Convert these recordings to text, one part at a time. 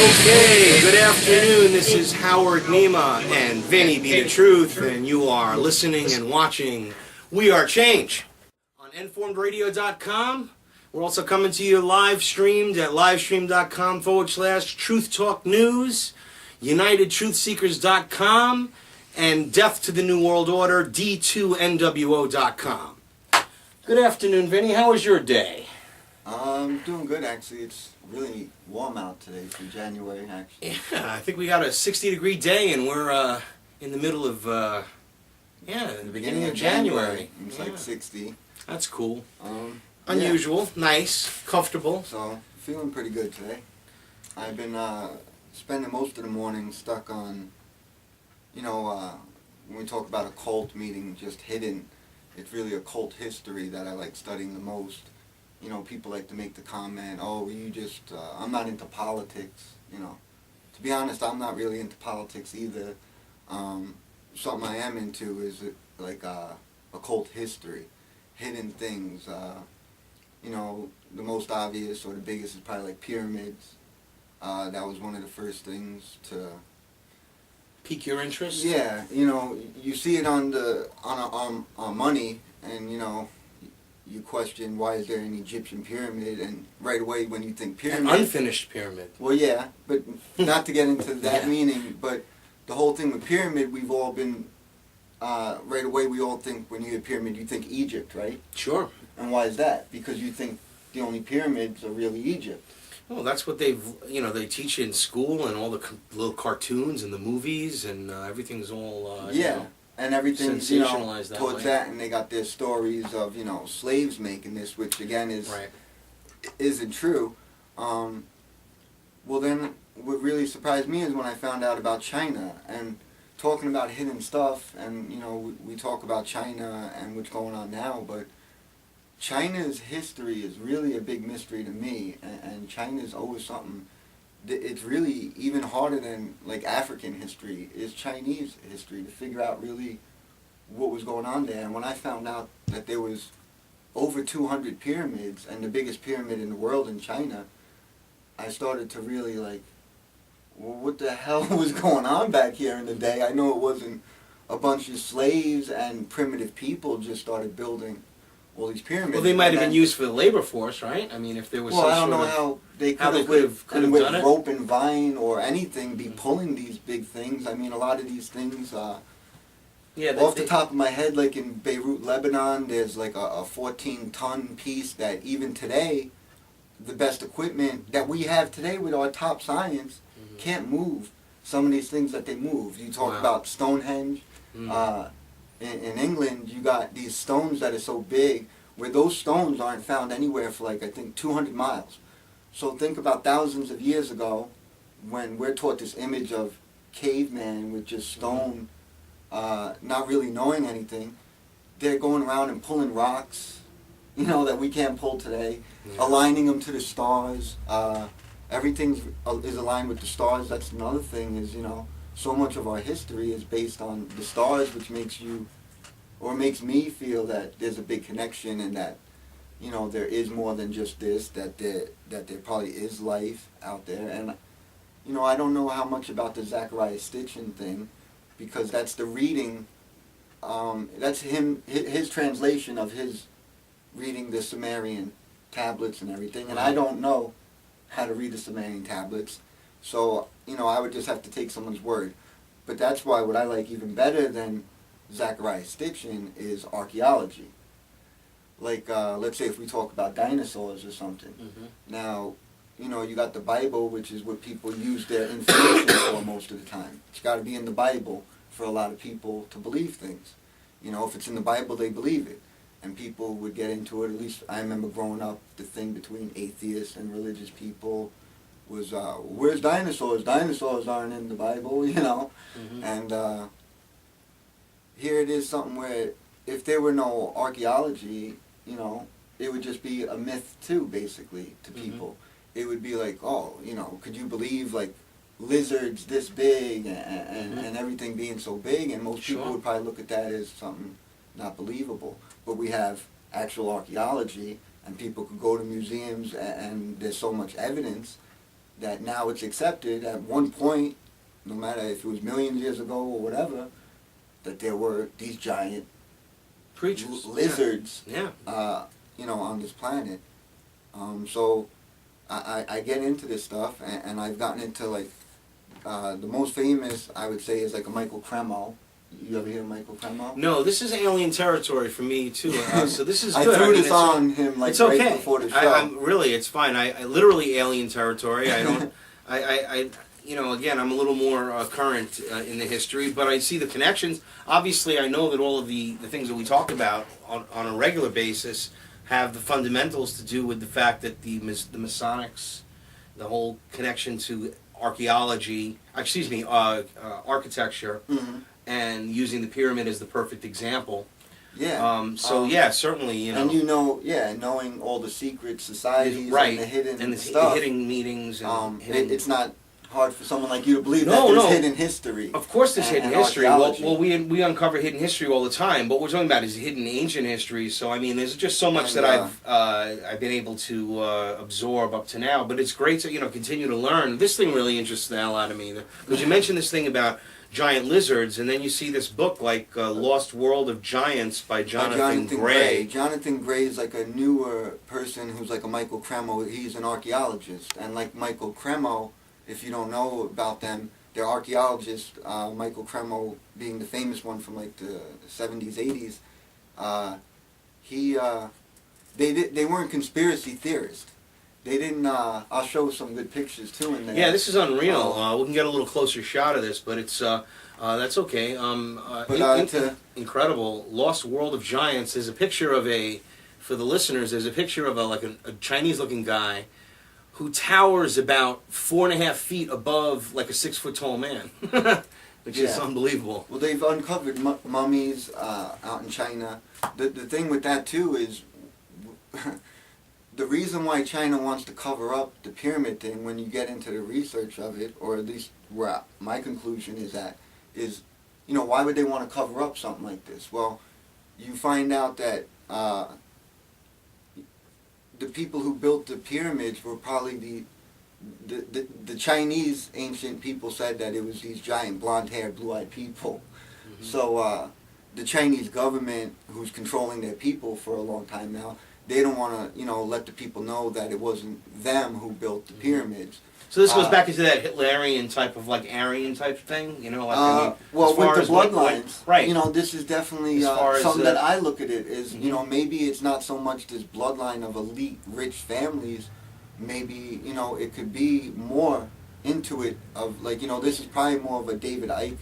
Okay, good afternoon. This is Howard Nema and VInny Bdatruth, and you are listening and watching We Are Change on informedradio.com. We're also coming to you live streamed at livestream.com/Truth Talk News, UnitedTruthSeekers.com, and Death to the New World Order, D2NWO.com. Good afternoon, Vinny. How was your day? I'm doing good, actually. It's really warm out today for January, actually. Yeah, I think we got a 60-degree day, and we're in the middle of, the beginning of January. It's like 60. That's cool. Unusual, nice, comfortable. So, feeling pretty good today. I've been spending most of the morning stuck on, when we talk about occult meaning, just hidden, it's really occult history that I like studying the most. People like to make the comment, oh, I'm not into politics, To be honest, I'm not really into politics either. Something I am into is occult history, hidden things. The most obvious or the biggest is probably like pyramids. That was one of the first things to pique your interest? Yeah, you see it on money, and you question why is there an Egyptian pyramid, and right away when you think pyramid, an unfinished pyramid. Well, yeah, but not to get into that meaning, but the whole thing with pyramid, we've all been right away. We all think when you hear pyramid, you think Egypt, right? Sure. And why is that? Because you think the only pyramids are really Egypt. Well, that's what they teach in school, and all the little cartoons and the movies, and everything's all and everything's sensationalized towards that, and they got their stories of slaves making this, which again isn't true. Well, then what really surprised me is when I found out about China, and talking about hidden stuff, and we talk about China and what's going on now, but China's history is really a big mystery to me, and China's always something. It's really even harder than like African history is Chinese history to figure out really what was going on there. And when I found out that there was over 200 pyramids and the biggest pyramid in the world in China, I started to really well, what the hell was going on back here in the day? I know it wasn't a bunch of slaves and primitive people just started building all these pyramids. Well, they might have been used for the labor force, right? I mean, if there was I don't know how they could have with rope and vine or anything be pulling these big things. I mean, a lot of these things, off the top of my head, like in Beirut, Lebanon, there's like a 14-ton piece that even today, the best equipment that we have today with our top science can't move some of these things that they move. You talk about Stonehenge. In England, you got these stones that are so big, where those stones aren't found anywhere for I think 200 miles. So think about thousands of years ago, when we're taught this image of caveman with just stone, not really knowing anything. They're going around and pulling rocks, that we can't pull today, aligning them to the stars. Everything is aligned with the stars. That's another thing is, so much of our history is based on the stars, which makes me feel that there's a big connection, and that, there is more than just this, that there probably is life out there. And, I don't know how much about the Zachariah Stitchin thing, because that's the reading, that's his translation of his reading the Sumerian tablets and everything, and I don't know how to read the Sumerian tablets. So, I would just have to take someone's word. But that's why what I like even better than Zachariah Stitchin is archaeology. Let's say if we talk about dinosaurs or something. Now, you got the Bible, which is what people use their information for most of the time. It's got to be in the Bible for a lot of people to believe things. If it's in the Bible, they believe it. And people would get into it. At least I remember growing up, the thing between atheists and religious people was, where's dinosaurs? Dinosaurs aren't in the Bible, And here it is something where if there were no archaeology, it would just be a myth too, basically, to people. It would be like, could you believe lizards this big and everything being so big? And most people would probably look at that as something not believable. But we have actual archaeology, and people could go to museums, and there's so much evidence that now it's accepted. At one point, no matter if it was millions of years ago or whatever, that there were these giant creatures, lizards, yeah. On this planet. So I get into this stuff, and I've gotten into like the most famous, I would say, is like a Michael Cremo. You ever hear of Michael Cremo? No, this is alien territory for me too. So this is I good. threw this on him like it's okay. Right before the show. I'm really, it's fine. I literally alien territory. I don't. Again, I'm a little more current in the history, but I see the connections. Obviously, I know that all of the things that we talk about on a regular basis have the fundamentals to do with the fact that the Masonics, the whole connection to archaeology, architecture, mm-hmm. and using the pyramid as the perfect example. Yeah. Certainly, And knowing all the secret societies, right, and the hidden and the stuff. hidden meetings, and it's not hard for someone like you to believe that there's hidden history. Of course there's hidden history. Well, we uncover hidden history all the time. But what we're talking about is hidden ancient history. So, I mean, there's just so much that I've been able to absorb up to now. But it's great to, continue to learn. This thing really interests the hell out of me. Because you mentioned this thing about giant lizards, and then you see this book like Lost World of Giants by Jonathan Gray. Jonathan Gray is like a newer person who's like a Michael Cremo. He's an archaeologist. And like Michael Cremo, if you don't know about them, they're archaeologists. Michael Cremo being the famous one from like the 70s, 80s. They weren't conspiracy theorists. They didn't. I'll show some good pictures too in there. Yeah, this is unreal. We can get a little closer shot of this, but it's that's okay. Incredible. Lost World of Giants. There's a picture of for the listeners. There's a picture of a Chinese-looking guy who towers about 4.5 feet above like a 6-foot tall man, which is unbelievable. Well, they've uncovered mummies out in China. The thing with that too is the reason why China wants to cover up the pyramid thing, when you get into the research of it, or at least where my conclusion is at, is, why would they want to cover up something like this? Well, you find out that the people who built the pyramids were probably the Chinese ancient people said that it was these giant blonde-haired, blue-eyed people. Mm-hmm. So the Chinese government, who's controlling their people for a long time now, they don't want to, let the people know that it wasn't them who built the pyramids. So this goes back into that Hitlerian type of Aryan type thing, with the bloodlines, right? This is definitely something that I look at it is, maybe it's not so much this bloodline of elite, rich families. Maybe it could be more into it of this is probably more of a David Icke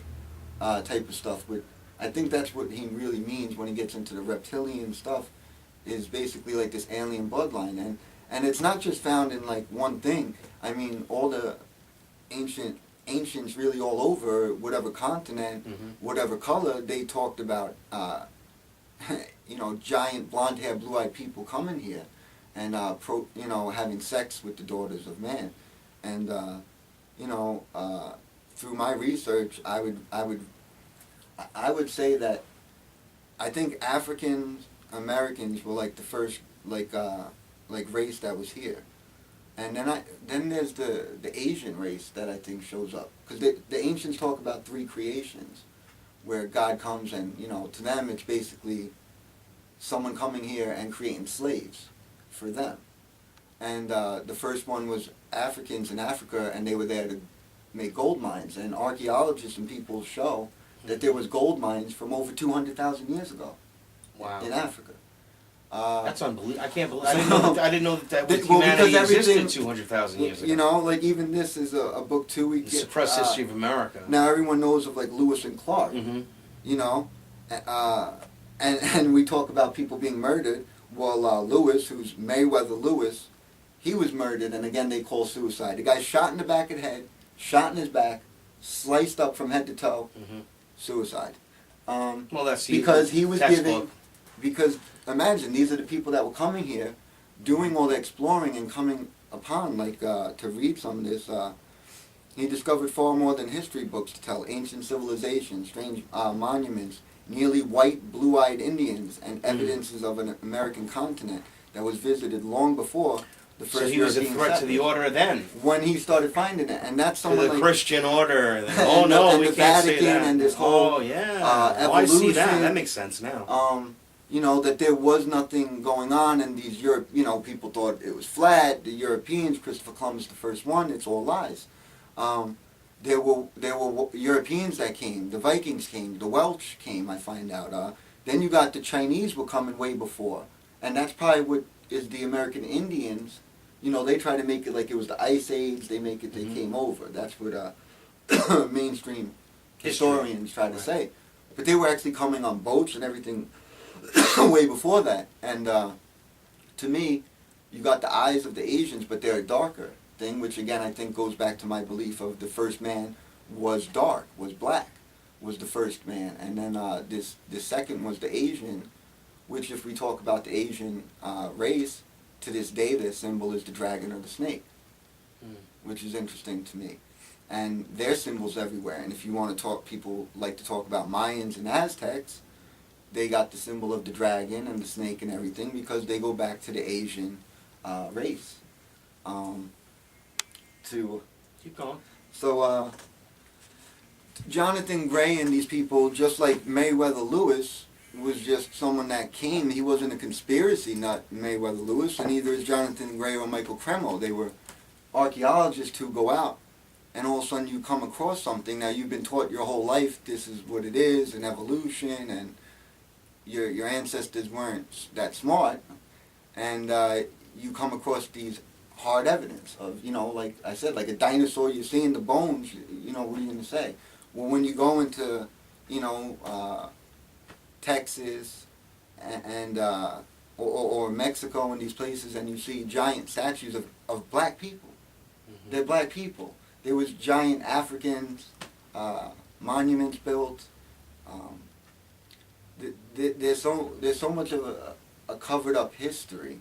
type of stuff. But I think that's what he really means when he gets into the reptilian stuff. Is basically like this alien bloodline, and it's not just found in one thing. I mean, all the ancients really all over whatever continent, whatever color, they talked about giant blonde-haired, blue-eyed people coming here and having sex with the daughters of man. And through my research, I would say that I think Africans, Americans were the first race that was here, and then there's the Asian race that I think shows up, because the ancients talk about 3 creations, where God comes and to them it's basically someone coming here and creating slaves for them, and the first one was Africans in Africa, and they were there to make gold mines, and archaeologists and people show that there was gold mines from over 200,000 years ago. Wow. In Africa. That's unbelievable. I can't believe. I didn't know that humanity existed 200,000 years ago. Even this is a book too. The Suppressed History of America. Now everyone knows of Lewis and Clark. And we talk about people being murdered. Well, Lewis, who's Mayweather Lewis, he was murdered, and again they call suicide. The guy shot in the back of the head, shot in his back, sliced up from head to toe, suicide. Well, that's because he was giving. Because imagine, these are the people that were coming here, doing all the exploring and coming upon, to read some of this. He discovered far more than history books to tell: ancient civilizations, strange monuments, nearly white, blue-eyed Indians, and evidences of an American continent that was visited long before The first so he was a European threat to the settlers. order then. When he started finding it, and that's To someone the like Christian order. Oh no, and we the can't say Vatican that. and this whole oh yeah, evolution. oh, I see that. That makes sense now. You know, that there was nothing going on, and these people thought it was flat. The Europeans, Christopher Columbus, the first one, it's all lies. There were Europeans that came. The Vikings came. The Welsh came. I find out. Then you got the Chinese were coming way before, and that's probably what is the American Indians. You know, they try to make it like it was the Ice Age. They make it they came over. That's what mainstream historians try to say. But they were actually coming on boats and everything way before that. And to me, you got the eyes of the Asians, but they're a darker thing, which again I think goes back to my belief of the first man was dark, was black, was the first man. And then this second was the Asian, which if we talk about the Asian race, to this day their symbol is the dragon or the snake, which is interesting to me. And their symbols everywhere. And if you want to talk, people like to talk about Mayans and Aztecs, they got the symbol of the dragon and the snake and everything because they go back to the Asian race. Keep going. So Jonathan Gray and these people, just like Meriwether Lewis, was just someone that came. He wasn't a conspiracy, not Meriwether Lewis, and neither is Jonathan Gray or Michael Cremo. They were archaeologists who go out, and all of a sudden you come across something. Now you've been taught your whole life this is what it is, an evolution, and your ancestors weren't that smart, and you come across these hard evidence of, like I said, like a dinosaur, you're seeing the bones, what are you going to say? Well, when you go into, Texas and or Mexico and these places, and you see giant statues of black people. They're black people. There was giant Africans, monuments built. There's so much of a covered up history